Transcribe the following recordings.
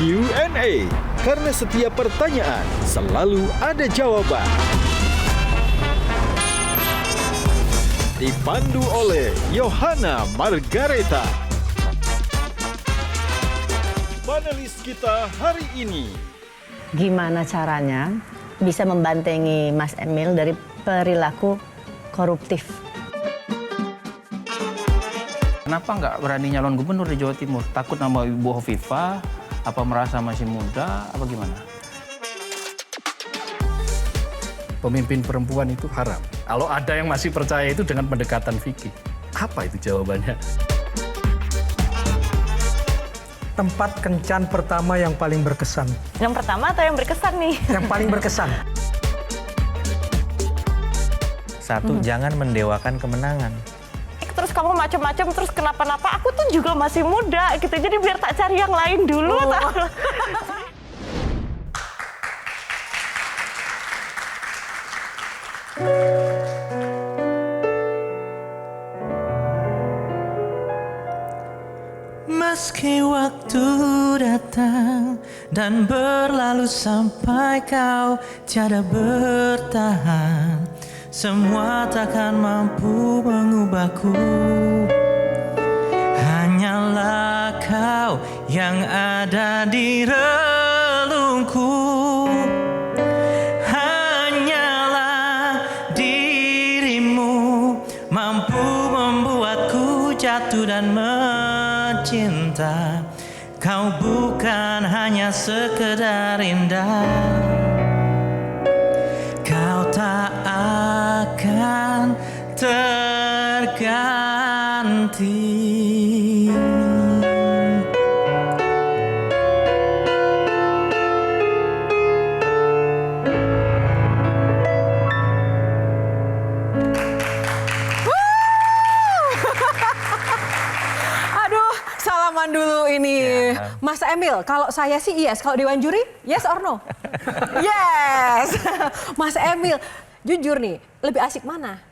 Q&A. Karena setiap pertanyaan selalu ada jawaban. Dipandu oleh Yohana Margareta. Panelis kita hari ini. Gimana caranya bisa membantengi Mas Emil dari perilaku koruptif? Kenapa nggak berani nyalon gubernur di Jawa Timur? Takut nama Ibu Hovifah? Apa merasa masih muda? Apa gimana? Pemimpin perempuan itu haram. Kalau ada yang masih percaya itu dengan pendekatan fikih. Apa itu jawabannya? Tempat kencan pertama yang paling berkesan. Yang pertama atau yang berkesan nih? Yang paling berkesan. Satu, jangan mendewakan kemenangan. Terus kamu macam-macam, terus kenapa-napa, aku tuh juga masih muda gitu, jadi biar tak cari yang lain dulu. Meski waktu datang dan berlalu sampai kau tiada bertahan, semua takkan mampu mengubahku. Hanyalah kau yang ada di relungku. Hanyalah dirimu mampu membuatku jatuh dan mencinta. Kau bukan hanya sekedar indah. Kau tak akan terganti. Aduh, salaman dulu ini. Mas Emil, kalau saya sih yes, kalau Dewan Juri, yes or no? Yes. Mas Emil, jujur nih, lebih asik mana?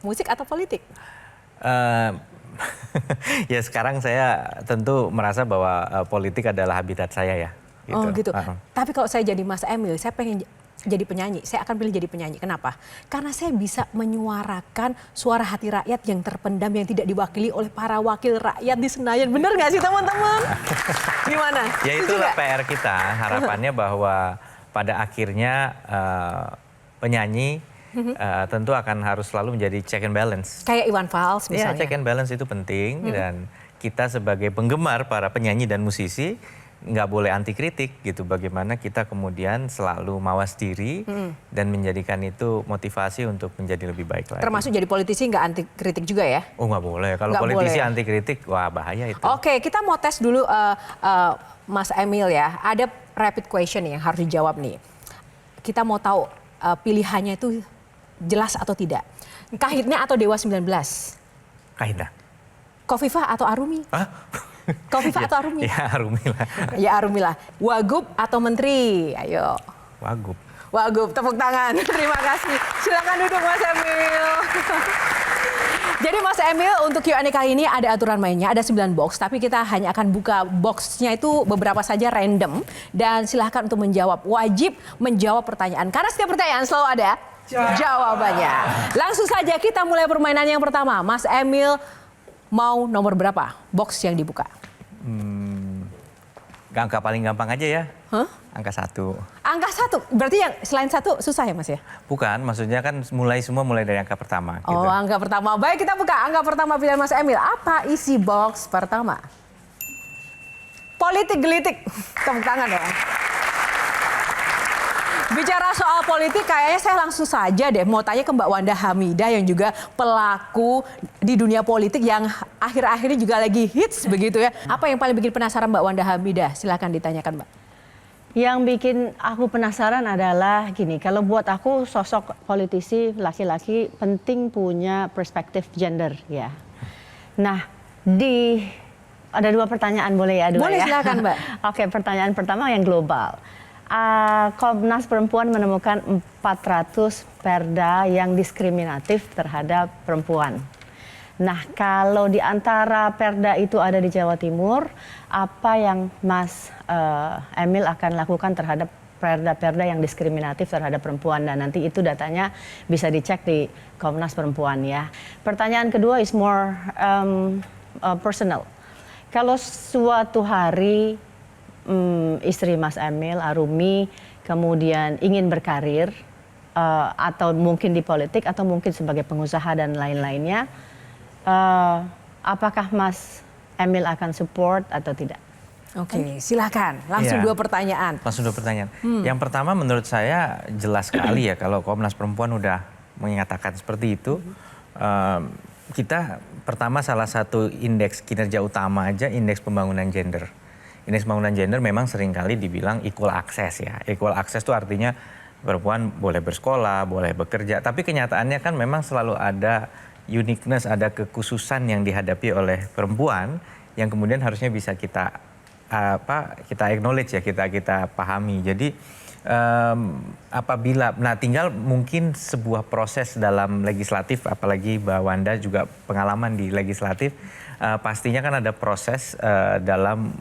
Musik atau politik? Ya sekarang saya tentu merasa bahwa politik adalah habitat saya ya. Gitu. Oh gitu. Tapi kalau saya jadi Mas Emil, saya pengen jadi penyanyi. Saya akan pilih jadi penyanyi. Kenapa? Karena saya bisa menyuarakan suara hati rakyat yang terpendam, yang tidak diwakili oleh para wakil rakyat di Senayan. Bener nggak sih teman-teman? Gimana? Ya itulah PR kita. Harapannya bahwa pada akhirnya penyanyi tentu akan harus selalu menjadi check and balance. Kayak Iwan Fals Ya, misalnya. check and balance itu penting dan kita sebagai penggemar para penyanyi dan musisi nggak boleh anti kritik gitu. Bagaimana kita kemudian selalu mawas diri dan menjadikan itu motivasi untuk menjadi lebih baik lagi. Termasuk jadi politisi nggak anti kritik juga ya? Oh nggak boleh. Kalau Nggak politisi boleh. anti kritik, wah bahaya itu. Oke, kita mau tes dulu Mas Emil ya. Ada rapid question yang harus dijawab nih. Kita mau tahu pilihannya itu jelas atau tidak. Kahitna atau Dewa 19? Kahitna. Khofifah atau Arumi? Hah? Khofifah atau Arumi? Ya Arumi lah. Ya Arumi lah. Wagub atau Menteri? Ayo. Wagub. Wagub, tepuk tangan. Terima kasih. Silakan duduk Mas Emil. Jadi Mas Emil, untuk Q&A kali ini ada aturan mainnya, ada 9 box. Tapi kita hanya akan buka boxnya itu beberapa saja random. Dan silahkan untuk menjawab. Wajib menjawab pertanyaan. Karena setiap pertanyaan selalu ada jawabannya. Langsung saja kita mulai permainan yang pertama. Mas Emil mau nomor berapa box yang dibuka? Angka paling gampang aja ya. Hah? Angka 1. Angka 1, berarti yang selain 1 susah ya Mas ya? Bukan, maksudnya kan semua mulai dari angka pertama. Oh, Gitu. angka pertama. Baik, kita buka angka pertama pilihan Mas Emil. Apa isi box pertama? Politik gelitik. Tepuk tangan dong. Bicara soal politik, kayaknya saya langsung saja deh mau tanya ke Mbak Wanda Hamidah yang juga pelaku di dunia politik yang akhir-akhir ini juga lagi hits begitu ya. Apa yang paling bikin penasaran Mbak Wanda Hamidah? Silakan ditanyakan Mbak. Yang bikin aku penasaran adalah gini, kalau buat aku sosok politisi laki-laki penting punya perspektif gender ya. Nah, ada 2 pertanyaan boleh ya? Boleh, silakan Mbak. Oke, pertanyaan pertama yang global. Komnas Perempuan menemukan 400 perda yang diskriminatif terhadap perempuan. Nah, kalau di antara perda itu ada di Jawa Timur, apa yang Mas Emil akan lakukan terhadap perda-perda yang diskriminatif terhadap perempuan? Dan nanti itu datanya bisa dicek di Komnas Perempuan ya. Pertanyaan kedua is more personal. Kalau suatu hari istri Mas Emil, Arumi, kemudian ingin berkarir, atau mungkin di politik, atau mungkin sebagai pengusaha dan lain-lainnya, apakah Mas Emil akan support atau tidak? Oke, silakan. Langsung Iya. 2 pertanyaan. Langsung 2 pertanyaan. Yang pertama menurut saya jelas sekali ya kalau Komnas Perempuan udah menyatakan seperti itu. Kita pertama salah satu indeks kinerja utama aja indeks pembangunan gender. Indeks pembangunan gender memang seringkali dibilang equal access ya. Equal access itu artinya perempuan boleh bersekolah, boleh bekerja. Tapi kenyataannya kan memang selalu ada uniqueness, ada kekhususan yang dihadapi oleh perempuan yang kemudian harusnya bisa kita acknowledge ya, kita pahami. Jadi apabila, nah tinggal mungkin sebuah proses dalam legislatif, apalagi Mbak Wanda juga pengalaman di legislatif, pastinya kan ada proses dalam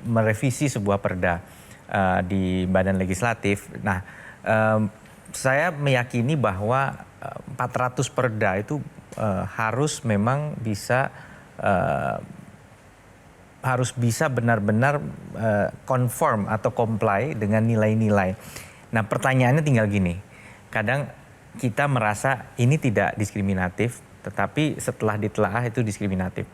merevisi sebuah perda di badan legislatif. Nah, saya meyakini bahwa 400 perda itu harus memang bisa benar-benar conform atau comply dengan nilai-nilai. Nah, pertanyaannya tinggal gini. Kadang kita merasa ini tidak diskriminatif, tetapi setelah ditelaah itu diskriminatif.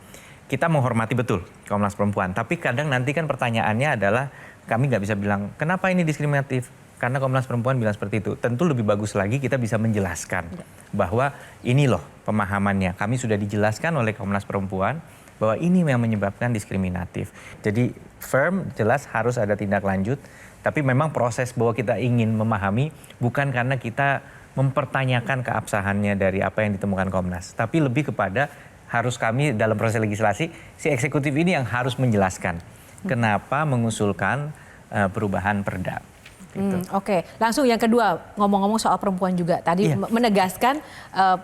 Kita menghormati betul Komnas Perempuan, tapi kadang nanti kan pertanyaannya adalah kami nggak bisa bilang kenapa ini diskriminatif karena Komnas Perempuan bilang seperti itu. Tentu lebih bagus lagi kita bisa menjelaskan bahwa ini loh pemahamannya. Kami sudah dijelaskan oleh Komnas Perempuan bahwa ini yang menyebabkan diskriminatif. Jadi firm, jelas harus ada tindak lanjut, tapi memang proses bahwa kita ingin memahami bukan karena kita mempertanyakan keabsahannya dari apa yang ditemukan Komnas, tapi lebih kepada harus kami dalam proses legislasi, si eksekutif ini yang harus menjelaskan kenapa mengusulkan perubahan perda. Gitu. Oke, langsung yang kedua, ngomong-ngomong soal perempuan juga. Tadi menegaskan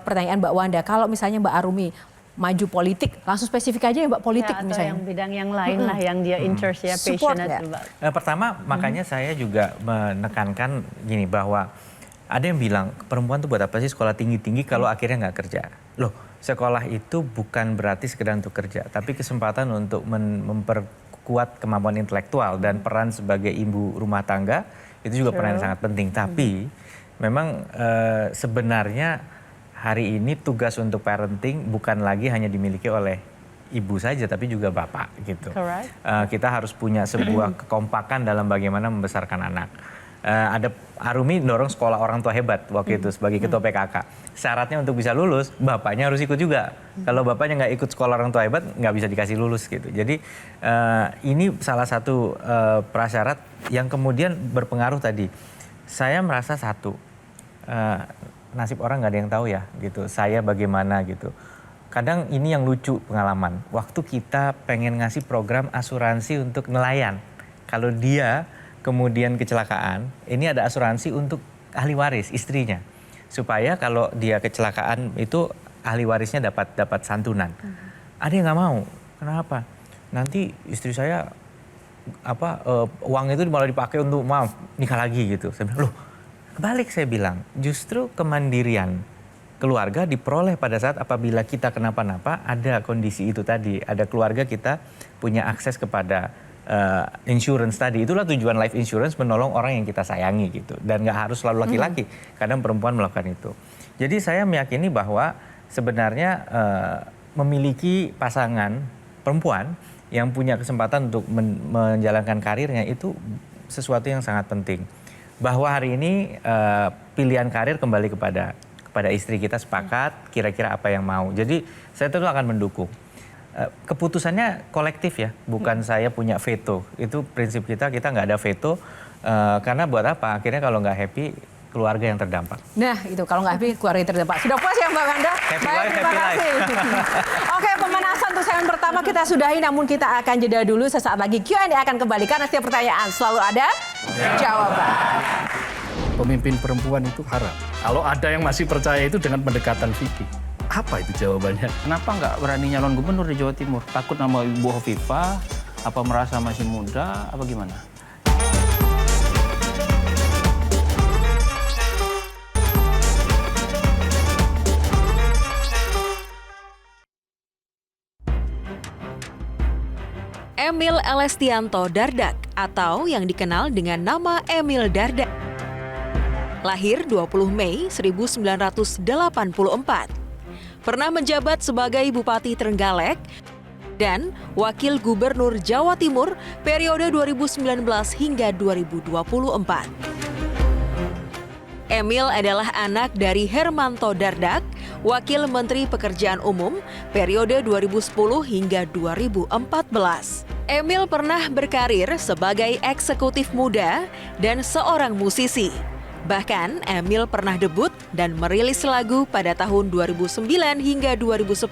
pertanyaan Mbak Wanda, kalau misalnya Mbak Arumi maju politik, langsung spesifik aja ya Mbak politik atau misalnya. yang bidang yang lain lah yang dia interest ya, Support passionate nggak? about. Pertama, makanya saya juga menekankan gini bahwa ada yang bilang perempuan tuh buat apa sih sekolah tinggi-tinggi kalau akhirnya nggak kerja. Loh, sekolah itu bukan berarti sekedar untuk kerja, tapi kesempatan untuk memperkuat kemampuan intelektual dan peran sebagai ibu rumah tangga itu juga peran yang sangat penting. Tapi memang sebenarnya hari ini tugas untuk parenting bukan lagi hanya dimiliki oleh ibu saja, tapi juga bapak gitu. Kita harus punya sebuah kekompakan dalam bagaimana membesarkan anak. Ada Arumi dorong sekolah orang tua hebat waktu itu sebagai ketua PKK. Syaratnya untuk bisa lulus, bapaknya harus ikut juga. Kalau bapaknya nggak ikut sekolah orang tua hebat, nggak bisa dikasih lulus gitu. Jadi ini salah satu prasyarat yang kemudian berpengaruh tadi. Saya merasa satu, nasib orang nggak ada yang tahu ya gitu. Saya bagaimana gitu. Kadang ini yang lucu pengalaman. Waktu kita pengen ngasih program asuransi untuk nelayan. Kalau dia kemudian kecelakaan, ini ada asuransi untuk ahli waris istrinya. Supaya kalau dia kecelakaan itu ahli warisnya dapat santunan. Ada yang nggak mau. Kenapa? Nanti istri saya uang itu malah dipakai untuk nikah lagi gitu. Saya bilang, loh, kebalik saya bilang. Justru kemandirian keluarga diperoleh pada saat apabila kita kenapa-napa, ada kondisi itu tadi, ada keluarga kita punya akses kepada insurance tadi. Itulah tujuan life insurance, menolong orang yang kita sayangi gitu. Dan nggak harus selalu laki-laki, kadang perempuan melakukan itu. Jadi saya meyakini bahwa sebenarnya memiliki pasangan perempuan yang punya kesempatan untuk menjalankan karirnya itu sesuatu yang sangat penting. Bahwa hari ini pilihan karir kembali kepada istri kita, sepakat kira-kira apa yang mau. Jadi saya tentu akan mendukung. Keputusannya kolektif ya, bukan saya punya veto. Itu prinsip kita nggak ada veto. Karena buat apa? Akhirnya kalau nggak happy, keluarga yang terdampak. Nah itu, kalau nggak happy, keluarga yang terdampak. Sudah puas ya Mbak Wanda? Happy Baik, life, terima happy kasih. Oke, pemanasan untuk segmen pertama kita sudahi, namun kita akan jeda dulu. Sesaat lagi Q&A akan kembali, karena setiap pertanyaan selalu ada jawaban. Pemimpin perempuan itu haram. Kalau ada yang masih percaya itu dengan pendekatan fikih. Apa itu jawabannya? Kenapa nggak berani nyalon gubernur di Jawa Timur? Takut nama Ibu Hovifah? Apa merasa masih muda? Apa gimana? Emil Elestianto Dardak atau yang dikenal dengan nama Emil Dardak. Lahir 20 Mei 1984. Pernah menjabat sebagai Bupati Trenggalek dan Wakil Gubernur Jawa Timur periode 2019 hingga 2024. Emil adalah anak dari Hermanto Dardak, Wakil Menteri Pekerjaan Umum periode 2010 hingga 2014. Emil pernah berkarir sebagai eksekutif muda dan seorang musisi. Bahkan Emil pernah debut dan merilis lagu pada tahun 2009 hingga 2010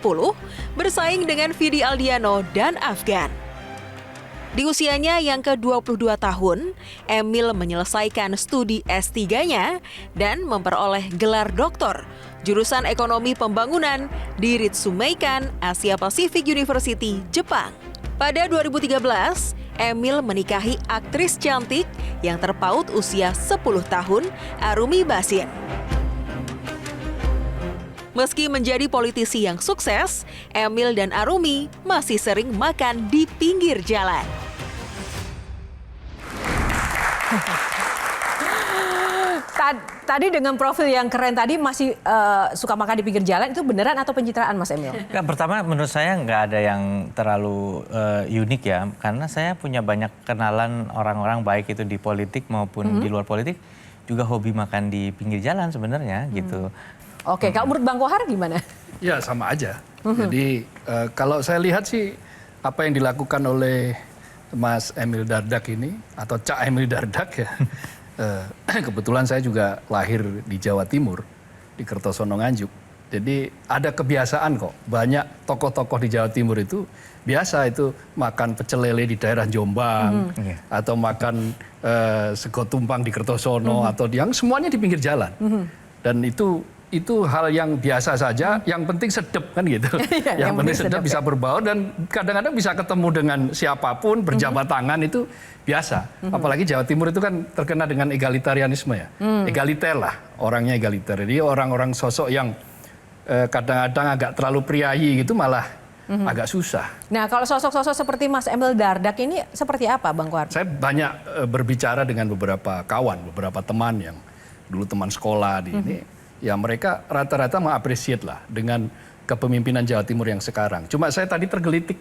bersaing dengan Vidi Aldiano dan Afgan. Di usianya yang ke-22 tahun, Emil menyelesaikan studi S3-nya dan memperoleh gelar doktor jurusan Ekonomi Pembangunan di Ritsumeikan Asia Pacific University, Jepang. Pada 2013, Emil menikahi aktris cantik yang terpaut usia 10 tahun, Arumi Bachsin. Meski menjadi politisi yang sukses, Emil dan Arumi masih sering makan di pinggir jalan. Tadi dengan profil yang keren tadi masih suka makan di pinggir jalan, itu beneran atau pencitraan Mas Emil? Ya, pertama menurut saya nggak ada yang terlalu unik ya, karena saya punya banyak kenalan orang-orang baik itu di politik maupun di luar politik juga hobi makan di pinggir jalan sebenarnya gitu. Oke, kalau menurut Bang Kohar gimana? Ya sama aja. Jadi kalau saya lihat sih apa yang dilakukan oleh Mas Emil Dardak ini atau Cak Emil Dardak ya. Kebetulan saya juga lahir di Jawa Timur, di Kertosono Nganjuk. Jadi ada kebiasaan kok, banyak tokoh-tokoh di Jawa Timur itu biasa itu makan pecel lele di daerah Jombang, atau makan sego tumpang di Kertosono, atau yang semuanya di pinggir jalan. Dan itu hal yang biasa saja, yang penting sedep kan gitu. Yang penting sedep bisa berbau dan kadang-kadang bisa ketemu dengan siapapun, berjabat tangan itu biasa. Apalagi Jawa Timur itu kan terkenal dengan egalitarianisme ya. Egaliter lah, orangnya egaliter. Jadi orang-orang sosok yang kadang-kadang agak terlalu priayi gitu malah agak susah. Nah kalau sosok-sosok seperti Mas Emil Dardak ini seperti apa Bang Kohar? Saya banyak berbicara dengan beberapa kawan, beberapa teman yang dulu teman sekolah di ini. Ya mereka rata-rata mengapresiat lah dengan kepemimpinan Jawa Timur yang sekarang. Cuma saya tadi tergelitik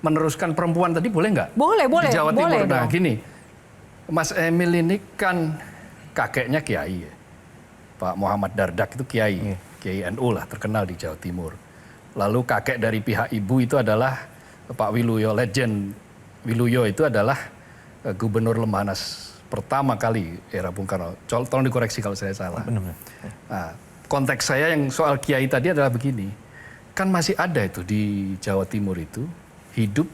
meneruskan perempuan tadi boleh nggak? Boleh. Di Jawa Timur. Nah dong. gini, Mas Emil ini kan kakeknya Kiai ya. Pak Muhammad Dardak itu Kiai, Kiai NU lah terkenal di Jawa Timur. Lalu kakek dari pihak ibu itu adalah Pak Wiluyo, Legend Wiluyo itu adalah Gubernur Lemhanas pertama kali era Bung Karno. Tolong dikoreksi kalau saya salah. Benar-benar. Nah, konteks saya yang soal Kiai tadi adalah begini. Kan masih ada itu di Jawa Timur itu hidup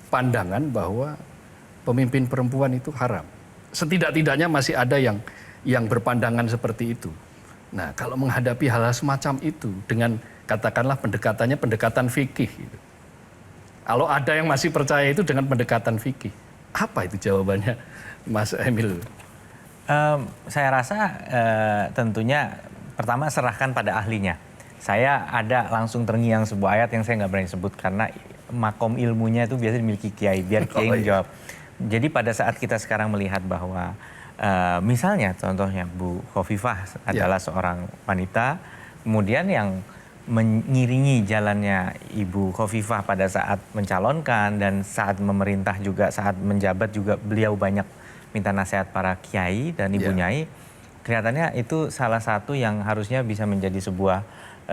pandangan bahwa pemimpin perempuan itu haram. Setidak-tidaknya masih ada yang berpandangan seperti itu. Nah, kalau menghadapi hal-hal semacam itu dengan katakanlah pendekatannya pendekatan fikih gitu. Kalau ada yang masih percaya itu dengan pendekatan fikih, apa itu jawabannya Mas Emil? Saya rasa tentunya pertama serahkan pada ahlinya. Saya ada langsung terngiang sebuah ayat yang saya nggak berani sebut karena makom ilmunya itu biasanya dimiliki kiai, biar kiai menjawab. Jadi pada saat kita sekarang melihat bahwa misalnya contohnya Bu Hovifah adalah seorang wanita, kemudian yang mengiringi jalannya Ibu Hovifah pada saat mencalonkan dan saat memerintah juga, saat menjabat juga beliau banyak minta nasihat para kiai dan ibu nyai, kelihatannya itu salah satu yang harusnya bisa menjadi sebuah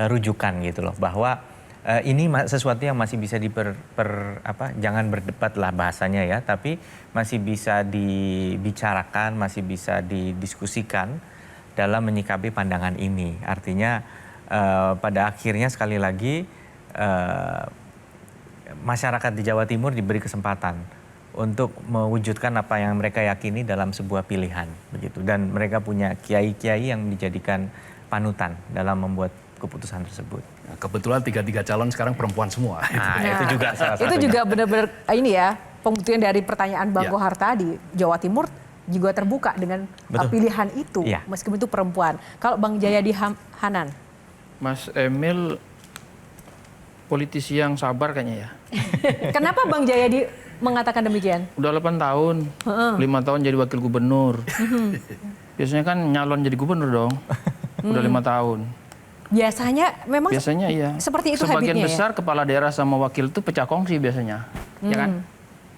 rujukan gitu loh, bahwa ini sesuatu yang masih bisa jangan berdebat lah bahasanya ya, tapi masih bisa dibicarakan, masih bisa didiskusikan dalam menyikapi pandangan ini. Artinya pada akhirnya sekali lagi masyarakat di Jawa Timur diberi kesempatan untuk mewujudkan apa yang mereka yakini dalam sebuah pilihan begitu, dan mereka punya kiai-kiai yang dijadikan panutan dalam membuat keputusan tersebut. Kebetulan 3 calon sekarang perempuan semua. Nah, itu juga salah satunya. Itu juga benar-benar ini ya, pembuktian dari pertanyaan Bang Ya. Kohar tadi, Jawa Timur juga terbuka dengan pilihan itu, Iya. meskipun itu perempuan. Kalau Bang Jayadi Hanan, Mas Emil politisi yang sabar kayaknya ya. kenapa Bang Jayadi mengatakan demikian? Udah 8 tahun, 5 tahun jadi wakil gubernur. Biasanya kan nyalon jadi gubernur dong. Udah 5 tahun. Biasanya iya. seperti itu Sebagian habitnya besar kepala daerah sama wakil itu pecah kongsi biasanya. Ya kan?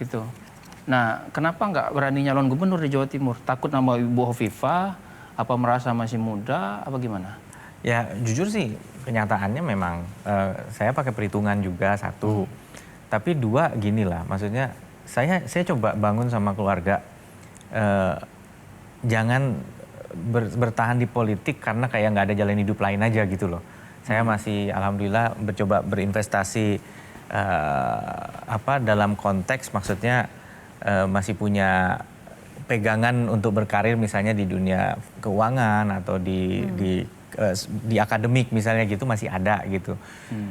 Gitu. Nah, kenapa nggak berani nyalon gubernur di Jawa Timur? Takut nama Ibu Hovifah? Apa merasa masih muda? Apa gimana? Ya jujur sih kenyataannya memang saya pakai perhitungan juga satu. Tapi dua gini lah, maksudnya saya coba bangun sama keluarga. Jangan bertahan di politik karena kayak nggak ada jalan hidup lain aja gitu loh. Saya masih alhamdulillah mencoba berinvestasi dalam konteks maksudnya masih punya pegangan untuk berkarir misalnya di dunia keuangan atau di akademik misalnya gitu masih ada gitu.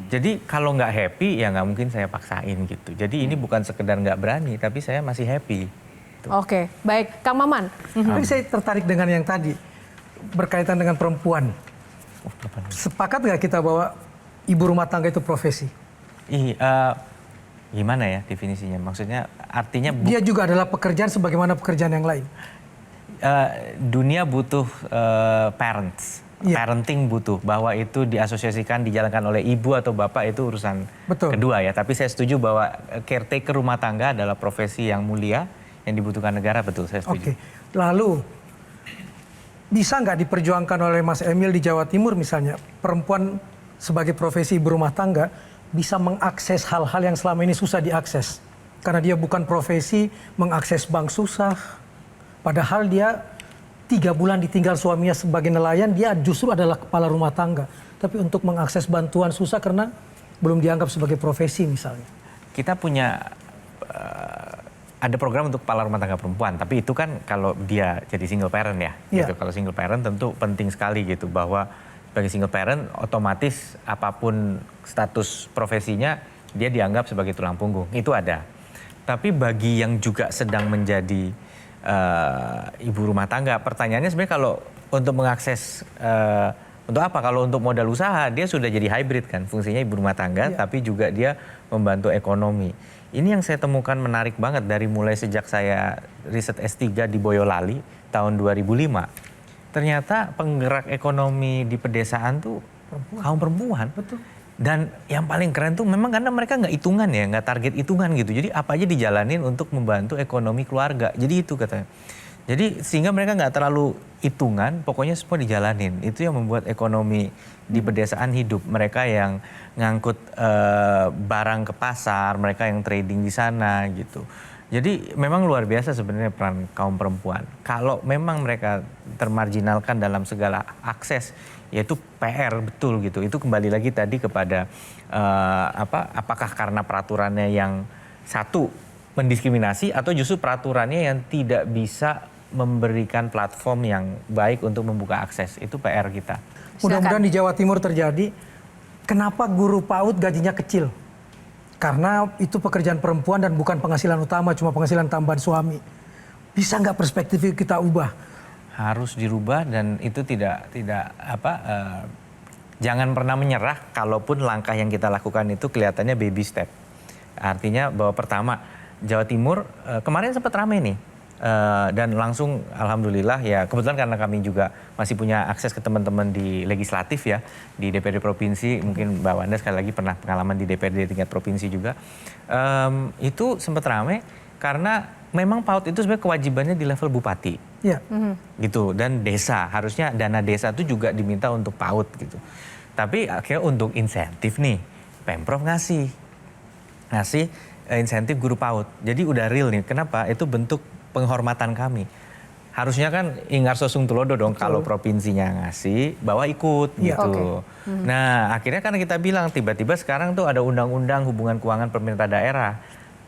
Jadi kalau nggak happy ya nggak mungkin saya paksain gitu. Jadi ini bukan sekedar nggak berani tapi saya masih happy. Oke, baik. Kang Maman. Tapi saya tertarik dengan yang tadi berkaitan dengan perempuan. Sepakat nggak kita bahwa ibu rumah tangga itu profesi? Gimana ya definisinya? Maksudnya artinya Dia juga adalah pekerjaan sebagaimana pekerjaan yang lain. Dunia butuh parents. Iya. Parenting butuh bahwa itu diasosiasikan dijalankan oleh ibu atau bapak itu urusan kedua ya. Tapi saya setuju bahwa caretaker rumah tangga adalah profesi yang mulia yang dibutuhkan negara, betul saya setuju. Oke. Lalu bisa nggak diperjuangkan oleh Mas Emil di Jawa Timur misalnya perempuan sebagai profesi ibu rumah tangga bisa mengakses hal-hal yang selama ini susah diakses karena dia bukan profesi mengakses bank susah, padahal dia 3 bulan ditinggal suaminya sebagai nelayan, dia justru adalah kepala rumah tangga. Tapi untuk mengakses bantuan susah karena belum dianggap sebagai profesi misalnya. Kita punya ada program untuk kepala rumah tangga perempuan, tapi itu kan kalau dia jadi single parent ya. Gitu. Kalau single parent tentu penting sekali gitu bahwa sebagai single parent otomatis apapun status profesinya dia dianggap sebagai tulang punggung. Itu ada. Tapi bagi yang juga sedang menjadi ibu rumah tangga, pertanyaannya sebenarnya kalau untuk mengakses untuk apa? Kalau untuk modal usaha dia sudah jadi hybrid kan, fungsinya ibu rumah tangga tapi juga dia membantu ekonomi. Ini yang saya temukan menarik banget dari mulai sejak saya riset S3 di Boyolali tahun 2005. Ternyata penggerak ekonomi di pedesaan tuh kaum perempuan. Betul. Dan yang paling keren tuh memang karena mereka nggak hitungan ya, nggak target hitungan gitu. Jadi apa aja dijalanin untuk membantu ekonomi keluarga. Jadi itu katanya. Jadi sehingga mereka nggak terlalu hitungan, pokoknya semua dijalanin. Itu yang membuat ekonomi di pedesaan hidup. Mereka yang ngangkut barang ke pasar, mereka yang trading di sana gitu. Jadi memang luar biasa sebenarnya peran kaum perempuan. Kalau memang mereka termarginalkan dalam segala akses, yaitu PR betul gitu. Itu kembali lagi tadi kepada apakah karena peraturannya yang satu mendiskriminasi atau justru peraturannya yang tidak bisa memberikan platform yang baik untuk membuka akses. Itu PR kita. Mudah-mudahan di Jawa Timur terjadi. Kenapa guru PAUD gajinya kecil? Karena itu pekerjaan perempuan dan bukan penghasilan utama, cuma penghasilan tambahan suami. Bisa nggak perspektif kita ubah? Harus dirubah dan itu jangan pernah menyerah kalaupun langkah yang kita lakukan itu kelihatannya baby step. Artinya bahwa pertama Jawa Timur kemarin sempat ramai nih. Dan langsung alhamdulillah ya kebetulan karena kami juga masih punya akses ke teman-teman di legislatif ya di DPRD provinsi, mungkin Mbak Wanda sekali lagi pernah pengalaman di DPRD tingkat provinsi juga, itu sempat ramai karena memang PAUD itu sebenarnya kewajibannya di level bupati gitu dan desa, harusnya dana desa itu juga diminta untuk PAUD gitu, tapi akhirnya untuk insentif nih Pemprov ngasih insentif guru PAUD, jadi udah real nih. Kenapa? Itu bentuk penghormatan kami. Harusnya kan Ingarso Sungtulodo dong. Betul. Kalau provinsinya ngasih, bawa ikut gitu. Nah akhirnya kan kita bilang tiba-tiba sekarang tuh ada undang-undang hubungan keuangan pemerintah daerah.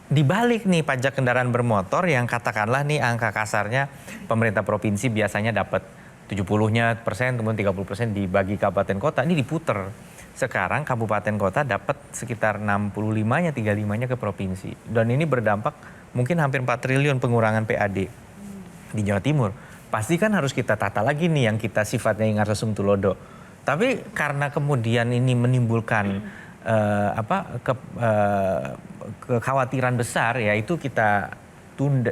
Dibalik nih pajak kendaraan bermotor yang katakanlah nih angka kasarnya pemerintah provinsi biasanya dapat 70% kemudian 30% dibagi kabupaten kota, ini diputer. Sekarang kabupaten kota dapat sekitar 65-nya, 35-nya ke provinsi. Dan ini berdampak mungkin hampir 4 triliun pengurangan PAD di Jawa Timur. Pasti kan harus kita tata lagi nih yang kita sifatnya ingat sesung tulodo. Tapi karena kemudian ini menimbulkan kekhawatiran besar, ya itu kita tunda,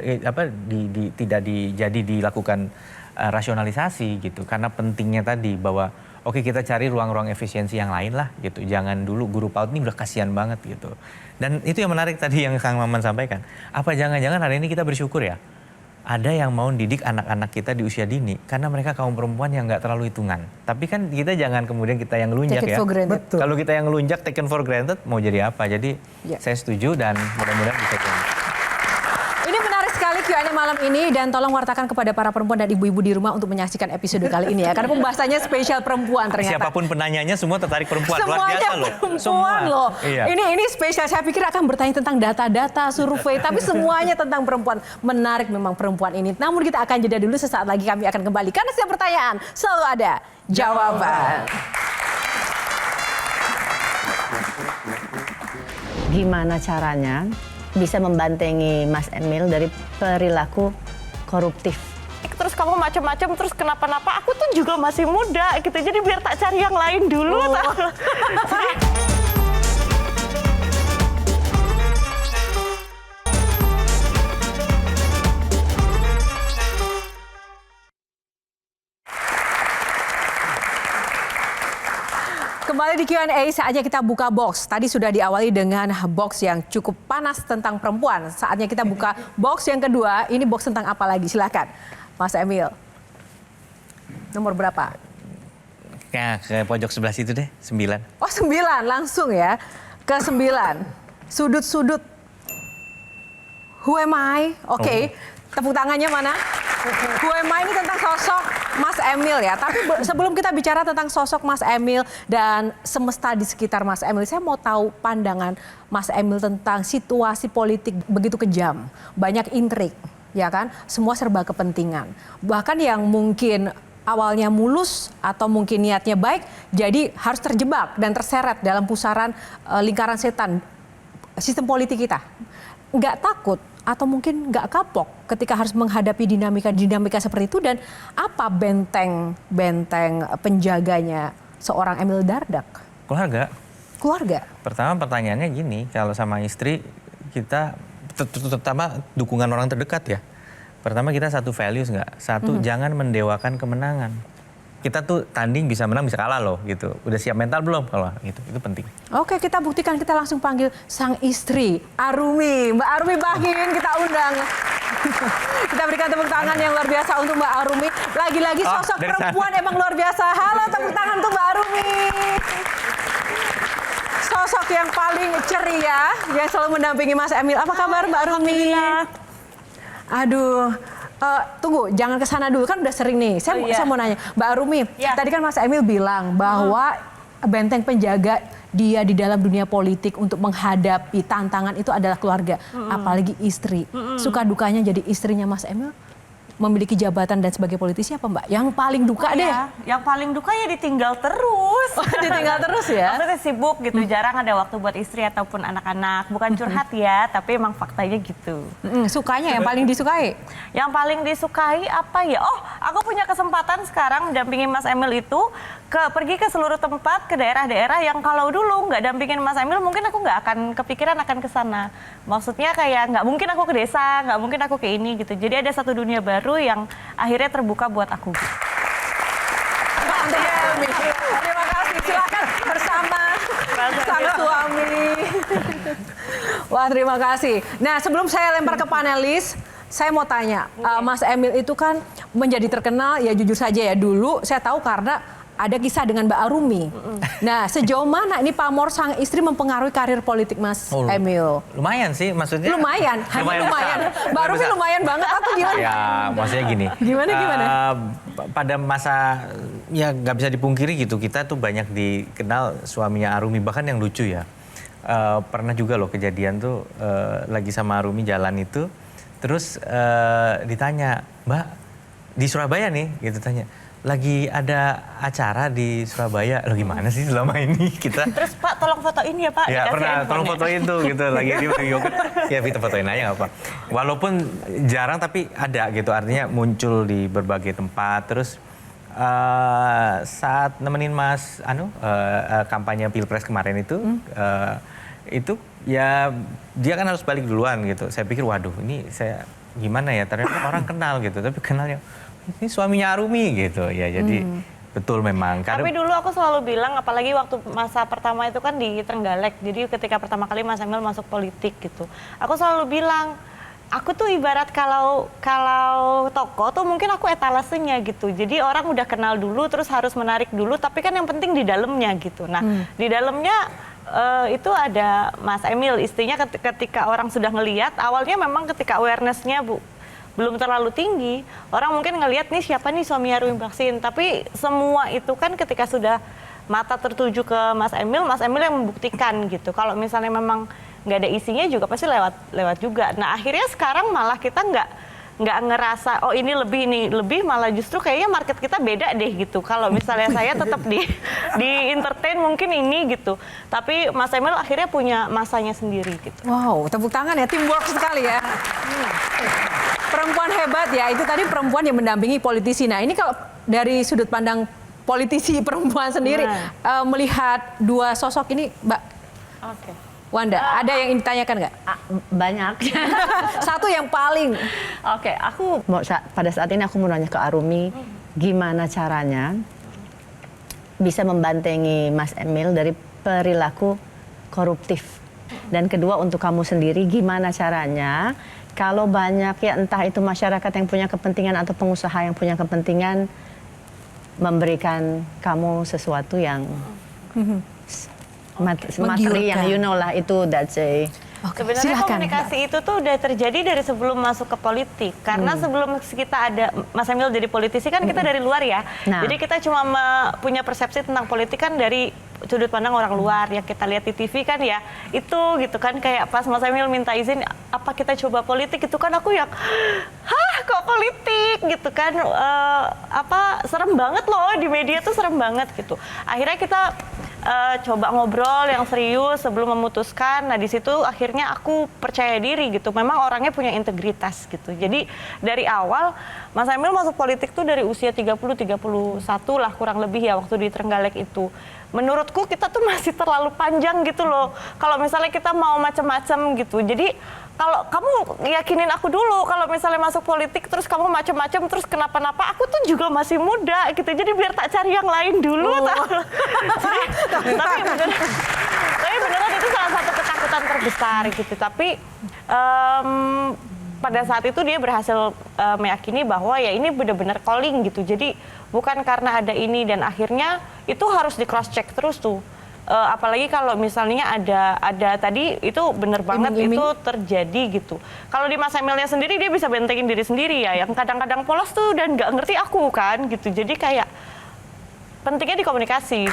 tidak dilakukan rasionalisasi gitu. Karena pentingnya tadi bahwa oke, kita cari ruang-ruang efisiensi yang lain lah gitu. Jangan dulu guru PAUD ini udah kasihan banget gitu. Dan itu yang menarik tadi yang Kang Maman sampaikan. Apa jangan-jangan hari ini kita bersyukur ya, ada yang mau didik anak-anak kita di usia dini karena mereka kaum perempuan yang nggak terlalu hitungan. Tapi kan kita jangan kemudian kita yang ngelunjak ya. Kalau kita yang ngelunjak taken for granted mau jadi apa? Jadi saya setuju dan mudah-mudahan bisa jadi. Ini menarik sekali Q&A malam ini dan tolong wartakan kepada para perempuan dan ibu-ibu di rumah untuk menyaksikan episode kali ini ya. Karena pembahasannya spesial perempuan ternyata. Siapapun penanyanya semua tertarik perempuan. Semuanya luar biasa loh. Perempuan loh. Iya. Ini spesial. Saya pikir akan bertanya tentang data-data, survei, tapi semuanya tentang perempuan. Menarik memang perempuan ini. Namun kita akan jeda dulu, sesaat lagi kami akan kembali. Karena setiap pertanyaan selalu ada jawaban. Gimana caranya bisa membantengi Mas Emil dari perilaku koruptif? Terus kamu macam-macam, terus kenapa-napa, aku tuh juga masih muda gitu, jadi biar tak cari yang lain dulu. Kembali di Q&A, saatnya kita buka box. Tadi sudah diawali dengan box yang cukup panas tentang perempuan. Saatnya kita buka box yang kedua. Ini box tentang apa lagi? Silakan, Mas Emil. Nomor berapa? Ya, ke pojok sebelah situ deh, 9. Oh, 9, langsung ya. Ke 9. Sudut-sudut. Who am I? Oke. Tepuk tangannya mana? Who am I ini tentang sosok Mas Emil ya. Tapi sebelum kita bicara tentang sosok Mas Emil dan semesta di sekitar Mas Emil, saya mau tahu pandangan Mas Emil tentang situasi politik begitu kejam. Banyak intrik, ya kan? Semua serba kepentingan. Bahkan yang mungkin awalnya mulus atau mungkin niatnya baik, jadi harus terjebak dan terseret dalam pusaran lingkaran setan sistem politik kita. Nggak takut atau mungkin nggak kapok ketika harus menghadapi dinamika seperti itu, dan apa benteng penjaganya seorang Emil Dardak? Keluarga. Pertama pertanyaannya gini, kalau sama istri kita terutama dukungan orang terdekat ya. Pertama kita satu values nggak? Satu, jangan mendewakan kemenangan. Kita tuh tanding bisa menang bisa kalah loh gitu. Udah siap mental belum kalau gitu? Itu penting. Oke, kita buktikan, kita langsung panggil sang istri Arumi. Mbak Arumi Bahin kita undang. Kita berikan tepuk tangan yang luar biasa untuk Mbak Arumi. Lagi-lagi sosok perempuan emang luar biasa. Halo, tepuk tangan untuk Mbak Arumi. Sosok yang paling ceria yang selalu mendampingi Mas Emil. Apa kabar Mbak Arumi? Aduh. Tunggu, jangan ke sana dulu, kan udah sering nih. Saya mau nanya, Mbak Arumi, tadi kan Mas Emil bilang bahwa benteng penjaga dia di dalam dunia politik untuk menghadapi tantangan itu adalah keluarga, apalagi istri. Suka dukanya jadi istrinya Mas Emil memiliki jabatan dan sebagai politisi apa Mbak? Yang paling duka deh. Yang paling duka ya ditinggal terus. Ditinggal terus ya? Maksudnya sibuk gitu, jarang ada waktu buat istri ataupun anak-anak. Bukan curhat ya, tapi emang faktanya gitu. Sukanya yang paling disukai? Yang paling disukai apa ya? Oh, aku punya kesempatan sekarang mendampingi Mas Emil itu pergi ke seluruh tempat, ke daerah-daerah yang kalau dulu nggak dampingin Mas Emil, mungkin aku nggak akan kepikiran akan ke sana. Maksudnya kayak nggak mungkin aku ke desa, nggak mungkin aku ke ini gitu. Jadi ada satu dunia baru yang akhirnya terbuka buat aku. Terima kasih, silakan bersama sang suami. Wah, terima kasih. Nah, sebelum saya lempar ke panelis, saya mau tanya, Mas Emil itu kan menjadi terkenal, ya jujur saja ya, dulu saya tahu karena ada kisah dengan Mbak Arumi. Nah, sejauh mana ini pamor sang istri mempengaruhi karir politik Mas Emil? Lumayan sih, maksudnya. Lumayan. Mbak Arumi lumayan banget atau gimana? Ya, maksudnya gini. Gimana? Pada masa, ya nggak bisa dipungkiri gitu, kita tuh banyak dikenal suaminya Arumi, bahkan yang lucu ya. Pernah juga loh kejadian tuh lagi sama Arumi jalan itu, terus ditanya, Mbak, di Surabaya nih, gitu tanya. lagi ada acara di Surabaya, lo gimana sih selama ini kita? Terus Pak tolong fotoin ya Pak. Ya Dikasih pernah, handphone tolong ya. fotoin tuh gitu lagi di yogurt. Ya kita fotoin aja nggak apa. Walaupun jarang tapi ada gitu, artinya muncul di berbagai tempat. Terus saat nemenin Mas kampanye Pilpres kemarin itu ya dia kan harus balik duluan gitu. Saya pikir waduh ini saya gimana ya, ternyata orang kenal gitu, tapi kenalnya ini suaminya Arumi gitu ya. Jadi betul memang. Tapi dulu aku selalu bilang, apalagi waktu masa pertama itu kan di Trenggalek, jadi ketika pertama kali Mas Emil masuk politik gitu, aku selalu bilang, aku tuh ibarat kalau toko tuh mungkin aku etalasenya gitu. Jadi orang udah kenal dulu, terus harus menarik dulu, tapi kan yang penting di dalamnya gitu. Nah, di dalamnya itu ada Mas Emil, istrinya ketika orang sudah ngelihat, awalnya memang ketika awareness-nya belum terlalu tinggi, orang mungkin ngelihat nih siapa nih suami Arumi Bachsin, tapi semua itu kan ketika sudah mata tertuju ke Mas Emil yang membuktikan gitu. Kalau misalnya memang nggak ada isinya juga pasti lewat juga. Nah akhirnya sekarang malah kita nggak ngerasa oh ini lebih, malah justru kayaknya market kita beda deh gitu. Kalau misalnya saya tetap di entertain mungkin ini gitu, tapi Mas Emil akhirnya punya masanya sendiri gitu. Wow, tepuk tangan ya, teamwork sekali ya. Perempuan hebat ya, itu tadi perempuan yang mendampingi politisi. Nah ini kalau dari sudut pandang politisi perempuan sendiri, melihat dua sosok ini, Mbak Wanda, ada yang ditanyakan nggak? Banyak. Satu yang paling. Oke, aku pada saat ini aku mau nanya ke Arumi, gimana caranya bisa membantengi Mas Emil dari perilaku koruptif. Dan kedua untuk kamu sendiri, gimana caranya kalau banyak ya entah itu masyarakat yang punya kepentingan atau pengusaha yang punya kepentingan memberikan kamu sesuatu yang materi yang you know lah itu that's a Sebenarnya komunikasi itu tuh udah terjadi dari sebelum masuk ke politik. Karena sebelum kita ada Mas Emil jadi politisi kan kita dari luar ya. Nah. Jadi kita cuma punya persepsi tentang politik kan dari sudut pandang orang luar. Yang kita lihat di TV kan ya itu gitu kan. Kayak pas Mas Emil minta izin apa kita coba politik itu kan aku yang hah kok politik gitu kan. Serem banget loh di media tuh serem banget gitu. Akhirnya kita coba ngobrol yang serius sebelum memutuskan. Nah di situ akhirnya aku percaya diri gitu. Memang orangnya punya integritas gitu. Jadi dari awal Mas Emil masuk politik tuh dari usia 30-31 lah kurang lebih ya waktu di Trenggalek itu. Menurutku kita tuh masih terlalu panjang gitu loh. Kalau misalnya kita mau macam-macam gitu. Jadi kalau kamu yakinin aku dulu kalau misalnya masuk politik terus kamu macam-macam terus kenapa-napa, aku tuh juga masih muda gitu. Jadi biar tak cari yang lain dulu. Tapi beneran itu salah satu ketakutan terbesar gitu. Tapi pada saat itu dia berhasil meyakini bahwa ya ini benar-benar calling gitu. Jadi bukan karena ada ini dan akhirnya itu harus di cross check terus tuh. Apalagi kalau misalnya ada tadi itu bener banget itu terjadi gitu. Kalau di Mas Emilnya sendiri dia bisa bentengin diri sendiri ya, yang kadang-kadang polos tuh dan nggak ngerti aku kan gitu. Jadi kayak pentingnya di komunikasi.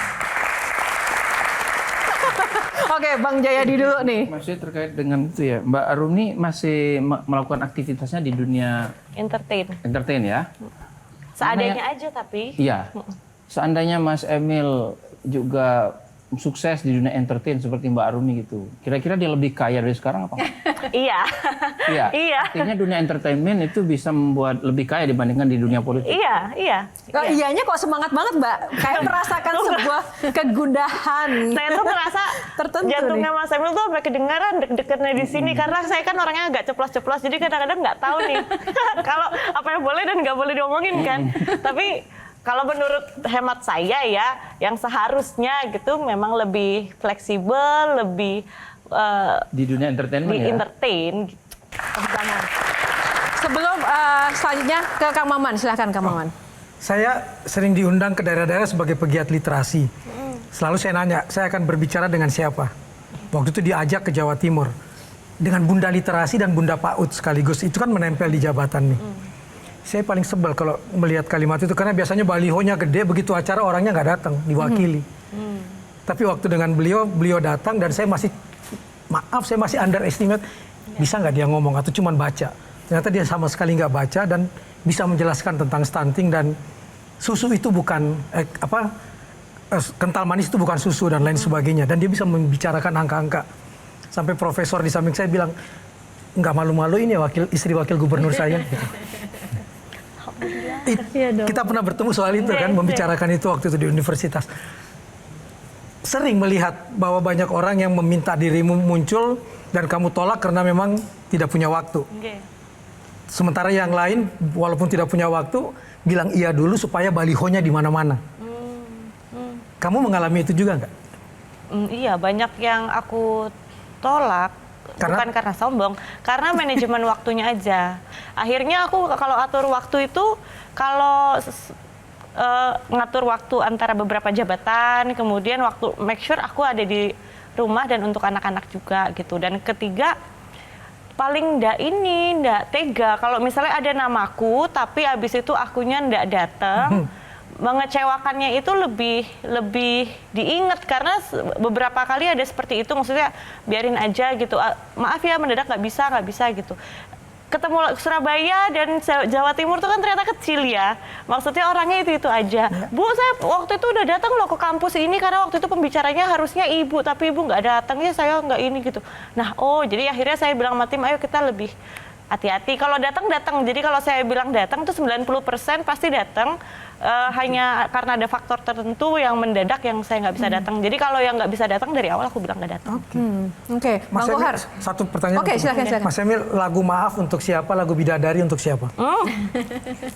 Oke, Bang Jayadi dulu nih. Masih terkait dengan itu ya, Mbak Arumi masih melakukan aktivitasnya di dunia entertain ya? Seadanya aja tapi. Iya. Seandainya Mas Emil juga sukses di dunia entertain seperti Mbak Arumi gitu, kira-kira dia lebih kaya dari sekarang apa? Iya. Artinya dunia entertainment itu bisa membuat lebih kaya dibandingkan di dunia politik. Iya. Kok iyanya kok semangat banget, Mbak? Kayak merasakan sebuah kegundahan. Saya tuh merasa jantungnya Mas Emil tuh sampai kedengaran deg-degannya di sini karena saya kan orangnya agak ceplos-ceplos, jadi kadang-kadang nggak tahu nih kalau apa yang boleh dan nggak boleh diomongin kan. Tapi kalau menurut hemat saya ya, yang seharusnya gitu memang lebih fleksibel, lebih di dunia entertainment di ya? entertain. Sebelum selanjutnya ke Kang Maman, silahkan Kang Maman. Saya sering diundang ke daerah-daerah sebagai pegiat literasi. Selalu saya nanya, saya akan berbicara dengan siapa? Waktu itu diajak ke Jawa Timur. Dengan Bunda Literasi dan Bunda PAUD sekaligus, itu kan menempel di jabatan nih. Saya paling sebel kalau melihat kalimat itu karena biasanya balihonya gede, begitu acara orangnya nggak datang, diwakili. Tapi waktu dengan beliau datang dan saya masih underestimate, bisa nggak dia ngomong atau cuman baca. Ternyata dia sama sekali nggak baca dan bisa menjelaskan tentang stunting dan susu itu bukan kental manis itu bukan susu dan lain sebagainya, dan dia bisa membicarakan angka-angka. Sampai profesor di samping saya bilang, nggak malu-malu ini ya istri wakil gubernur saya. Gitu. Kita pernah bertemu soal itu kan, membicarakan itu waktu itu di universitas. Sering melihat bahwa banyak orang yang meminta dirimu muncul dan kamu tolak karena memang tidak punya waktu. Sementara yang lain walaupun tidak punya waktu bilang iya dulu supaya balihonya di mana-mana. Kamu mengalami itu juga nggak? Iya, banyak yang aku tolak. Bukan karena sombong, karena manajemen waktunya aja. Akhirnya aku kalau atur waktu itu, kalau ngatur waktu antara beberapa jabatan, kemudian waktu make sure aku ada di rumah dan untuk anak-anak juga gitu. Dan ketiga, paling ndak tega kalau misalnya ada namaku, tapi abis itu akunya ndak datang. Mengecewakannya itu lebih diingat karena beberapa kali ada seperti itu, maksudnya biarin aja gitu, maaf ya mendadak nggak bisa gitu. Ketemu Surabaya dan Jawa Timur tuh kan ternyata kecil ya, maksudnya orangnya itu aja. Bu, saya waktu itu udah datang loh ke kampus ini karena waktu itu pembicaranya harusnya ibu, tapi ibu nggak datang ya, saya nggak ini gitu. Nah, jadi akhirnya saya bilang sama tim, ayo kita lebih hati-hati. Kalau datang. Jadi kalau saya bilang datang tuh 90% pasti datang. Hanya karena ada faktor tertentu yang mendadak yang saya nggak bisa datang. Jadi kalau yang nggak bisa datang dari awal aku bilang nggak datang. Oke. Mas Bang Kohar. Satu pertanyaan. Oke, silakan. Mas Emil, lagu Maaf untuk siapa? Lagu Bidadari untuk siapa?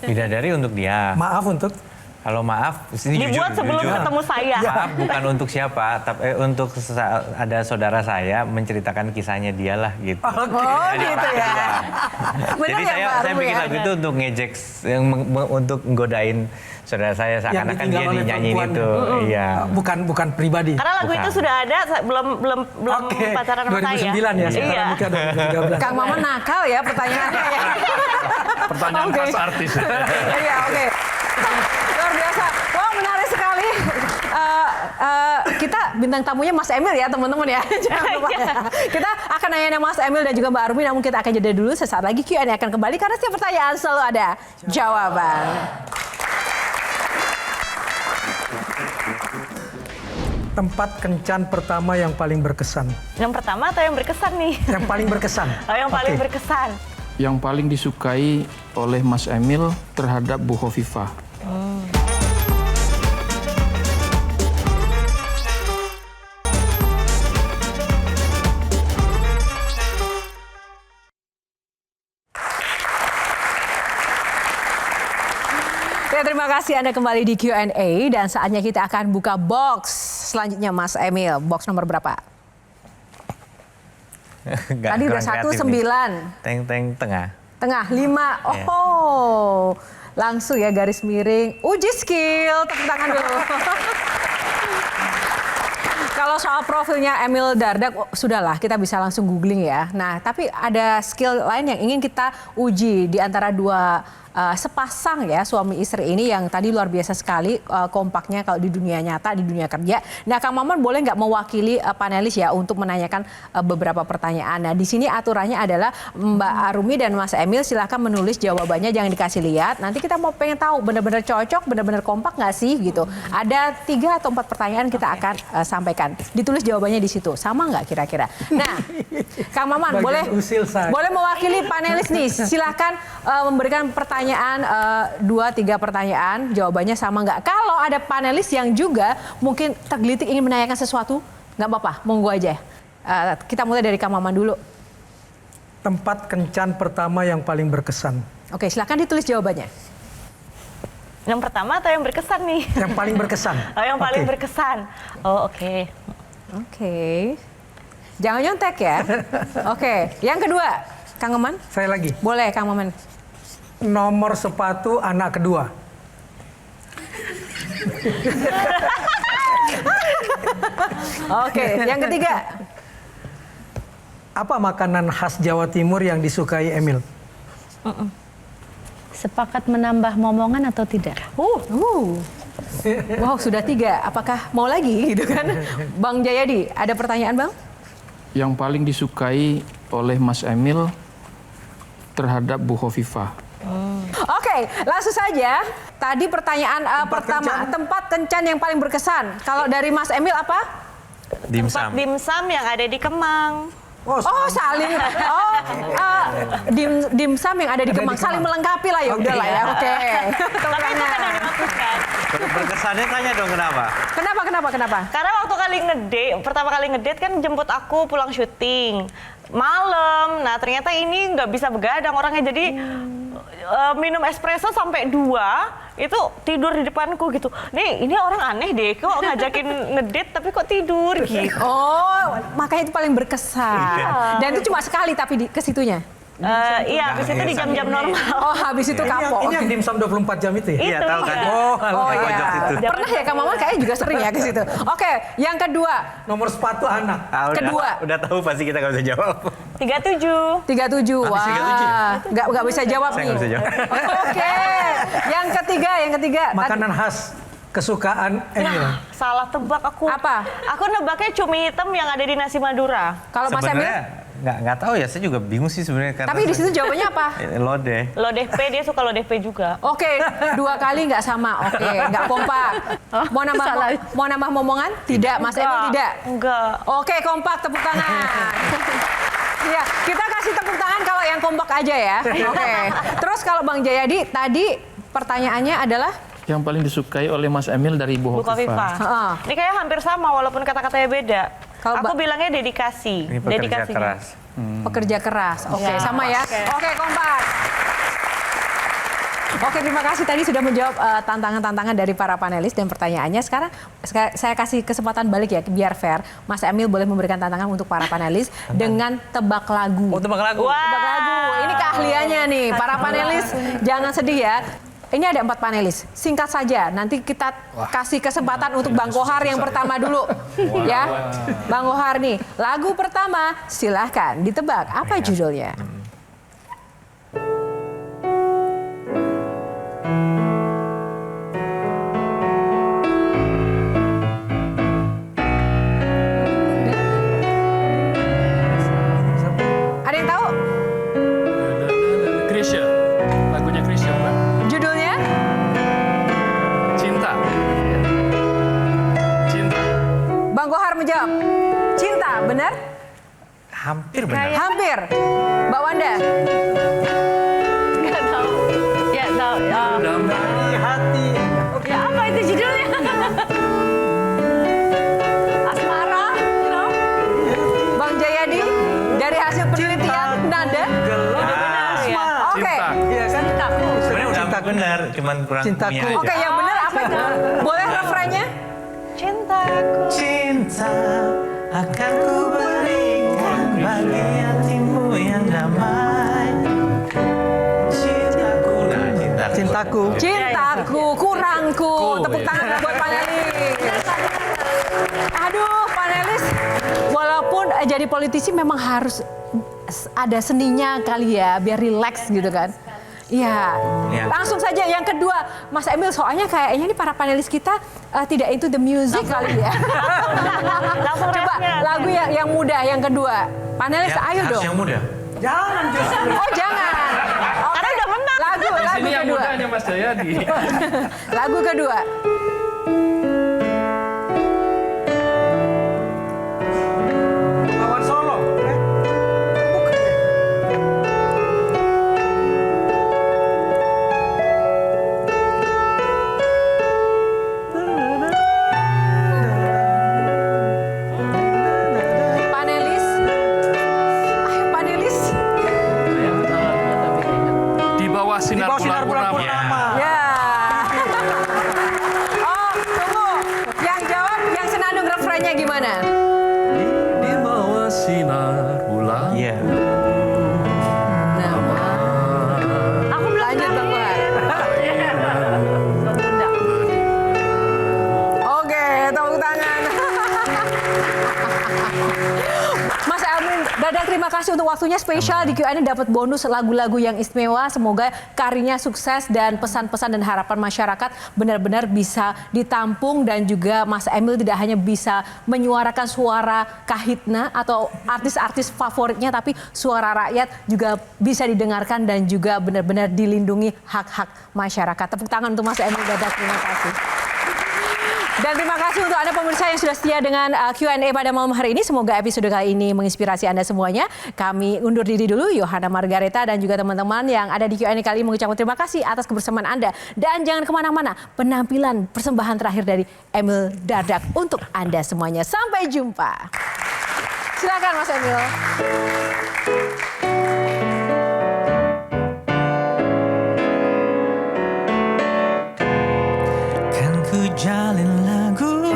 Bidadari untuk dia. Maaf untuk? Kalau maaf, ini dibuat sebelum ketemu saya. Maaf bukan untuk siapa, tapi untuk ada saudara saya menceritakan kisahnya dialah gitu. Gitu ya. Jadi saya bikin lagu itu untuk ngejek, untuk nggodain saudara saya seakan-akan dia dinyanyiin itu. Iya. Bukan pribadi. Karena lagu itu sudah ada, belum pacaran sama saya. 2009 ya, sekarang nikah 2013. Kang Maman nakal ya pertanyaannya ya. Pertanyaan khas artis. Iya, oke. Luar biasa. Wah, menarik sekali. Kita bintang tamunya Mas Emil ya, teman-teman ya. Jangan lupa. Kita akan nanya Mas Emil dan juga Mbak Arumi, namun kita akan jeda dulu. Sesaat lagi Q&A akan kembali karena setiap pertanyaan selalu ada jawaban. Tempat kencan pertama yang paling berkesan. Yang pertama atau yang berkesan nih? Yang paling berkesan. Yang paling berkesan. Yang paling disukai oleh Mas Emil terhadap Bu Hovifah. Ya, terima kasih Anda kembali di Q&A dan saatnya kita akan buka box selanjutnya Mas Emil. Box nomor berapa? Tadi udah 19. Teng tengah. Tengah 5. Oh, langsung ya garis miring. Uji skill, tepuk tangan dulu. Kalau soal profilnya Emil Dardak, sudahlah kita bisa langsung googling ya. Nah, tapi ada skill lain yang ingin kita uji di antara dua sepasang ya suami istri ini yang tadi luar biasa sekali kompaknya kalau di dunia nyata, di dunia kerja. Nah, Kang Maman boleh nggak mewakili panelis ya untuk menanyakan beberapa pertanyaan. Nah, di sini aturannya adalah Mbak Arumi dan Mas Emil silahkan menulis jawabannya, jangan dikasih lihat. Nanti kita mau pengen tahu benar-benar cocok, benar-benar kompak nggak sih gitu. Ada 3 atau 4 pertanyaan kita akan sampaikan. Ditulis jawabannya di situ. Sama nggak kira-kira? Nah, Kang Maman boleh mewakili panelis nih. Silahkan memberikan pertanyaan 2-3 pertanyaan, jawabannya sama nggak? Kalau ada panelis yang juga mungkin tergelitik ingin menanyakan sesuatu, nggak apa-apa, monggo aja. Kita mulai dari Kang Maman dulu. Tempat kencan pertama yang paling berkesan. Oke, silakan ditulis jawabannya. Yang pertama atau yang berkesan nih? Yang paling berkesan. Yang paling berkesan. Oke. Jangan nyontek ya. Oke, yang kedua, Kang Maman. Saya lagi. Boleh, Kang Maman. Nomor sepatu anak kedua. Oke, yang ketiga. Apa makanan khas Jawa Timur yang disukai Emil? Sepakat menambah momongan atau tidak? Wow, sudah 3. Apakah mau lagi gitu kan? Bang Jayadi, ada pertanyaan Bang? Yang paling disukai oleh Mas Emil terhadap Bu Hovifah. Oke, langsung saja. Tadi pertanyaan pertama, tempat kencan yang paling berkesan. Kalau dari Mas Emil apa? Tempat dimsum yang ada di Kemang. Oh, saling. Dimsum yang ada di Kemang, saling melengkapi lah ya. Udah lah ya. Oke. Tapi itu kan yang dimaksudkan. Berkesannya tanya dong kenapa? Kenapa? Karena waktu pertama kali ngedate kan jemput aku pulang syuting malam. Nah ternyata ini nggak bisa begadang orangnya, jadi minum espresso sampai 2 itu tidur di depanku gitu. Nih ini orang aneh deh, kok ngajakin ngedate tapi kok tidur gitu. Oh, makanya itu paling berkesan. Dan itu cuma sekali tapi ke situnya. Iya, habis itu di jam-jam normal. Oh, habis itu kapok. Ini yang dimsum 24 jam itu ya? Iya, tahu kan? Oh iya. Pernah ya Kak Maman kayaknya juga sering ya ke situ. Oke, yang kedua. Nomor sepatu anak. Kedua. Udah tahu pasti kita nggak bisa jawab. 37. Wah. Nggak bisa jawab Saya nih. nggak bisa jawab. Oke. Yang ketiga. Makanan khas kesukaan Emil. Salah tebak aku. Apa? Aku nebaknya cumi hitam yang ada di nasi Madura. Kalau Mas Emil? Nggak tahu ya, saya juga bingung sih sebenarnya. Tapi di situ jawabannya apa? Lodeh. Lodeh P, dia suka lodeh P juga. Oke, 2 kali nggak sama. Oke, nggak kompak. Mau nambah momongan? Tidak, Mas Emil tidak. Enggak. Oke, kompak, tepuk tangan. Iya, kita kasih tepuk tangan kalau yang kompak aja ya. Oke. Terus kalau Bang Jayadi tadi pertanyaannya adalah Yang paling disukai oleh Mas Emil dari Ibu Hovifa. Ini kayak hampir sama walaupun kata-katanya beda. Kalau aku bilangnya dedikasi. Ini pekerja keras. Pekerja keras. Oke, sama ya. Oke, kompak. Oke, terima kasih tadi sudah menjawab tantangan-tantangan dari para panelis dan pertanyaannya. Sekarang saya kasih kesempatan balik ya, biar fair. Mas Emil boleh memberikan tantangan untuk para panelis dengan tebak lagu. Oh, tebak lagu. Tebak lagu. Ini keahliannya nih. Para panelis jangan sedih ya. Ini ada 4 panelis. Singkat saja. Nanti kita kasih kesempatan untuk Bang Kohar yang pertama dulu. Ya, Bang Kohar nih. Lagu pertama, silahkan ditebak. Apa judulnya? Ada yang tahu? Krisya. Lagunya Krisya, Mbak. Judulnya? Cinta. Cinta. Bang Kohar menjawab. Cinta, benar? Hampir benar. Hampir. Mbak Wanda? Nggak tahu. Ya tahu. Damai hati. Ya apa itu judulnya? Asmara, you know? Bang Jayadi? Dari hasil penelitian nada? Oke. Iya kan? Sebenarnya udah benar, cuman kurang Cintaku. punya aja. Oke, yang benar apa itu? Boleh refrennya? Cintaku. Cinta akan ku berikan bagi hatimu yang damai. Cintaku. Nah, Cintaku. Cintaku, kurangku. Tepuk tangan buat panelis. Aduh, panelis. Walaupun jadi politisi memang harus ada seninya kali ya, biar rileks gitu kan. Iya, langsung saja yang kedua, Mas Emil, soalnya kayaknya ini para panelis kita tidak into the music kali ya. Langsung Coba refnya. lagu yang mudah, yang kedua. Panelis, ayo harus dong. yang muda. Jangan justru. Oh jangan. Karena udah menang. Lagu Ini yang kedua. mudanya Mas Jayadi. Lagu kedua. Lawan Solo. Panelis. Ayo panelis. Di bawah sinar bulan purnama. Ya. Oh, tunggu. Yang jawab yang senandung refrennya gimana? Di bawah sinar bulan. Iya. Aku belum Lanjut Bang Kohar. Oke, tepuk tangan. Mas Emil Dardak, terima kasih kasih untuk waktunya spesial di Q&A, dapat bonus lagu-lagu yang istimewa. Semoga karirnya sukses dan pesan-pesan dan harapan masyarakat benar-benar bisa ditampung, dan juga Mas Emil tidak hanya bisa menyuarakan suara Kahitna atau artis-artis favoritnya, tapi suara rakyat juga bisa didengarkan dan juga benar-benar dilindungi hak-hak masyarakat. Tepuk tangan untuk Mas Emil Dardak. Terima kasih. Dan terima kasih untuk Anda pemirsa yang sudah setia dengan Q&A pada malam hari ini. Semoga episode kali ini menginspirasi Anda semuanya. Kami undur diri dulu, Yohana Margareta dan juga teman-teman yang ada di Q&A kali ini mengucapkan terima kasih atas kebersamaan Anda. Dan jangan kemana-mana, penampilan persembahan terakhir dari Emil Dardak untuk Anda semuanya. Sampai jumpa. Silakan Mas Emil. Jalin lagu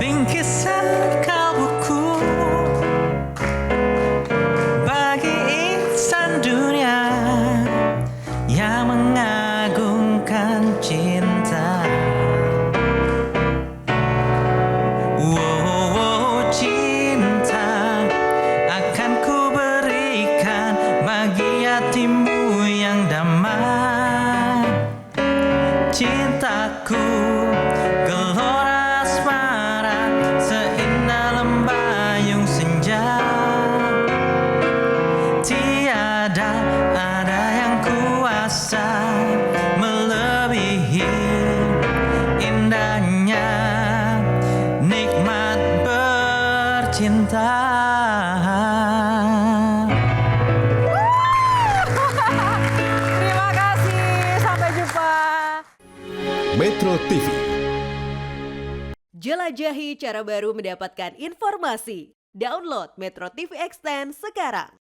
bingkisan kalbuku bagi insan dunia yang mengagungkan cinta. Wow, cinta akan ku berikan bagi hatimu yang damai. Cintaku gelora asmara seindah lembayung senja. Tiada ada yang kuasa melebihi indahnya nikmat bercinta. Terima kasih. Sampai jumpa. Metro TV. Jelajahi cara baru mendapatkan informasi. Download Metro TV Extend sekarang.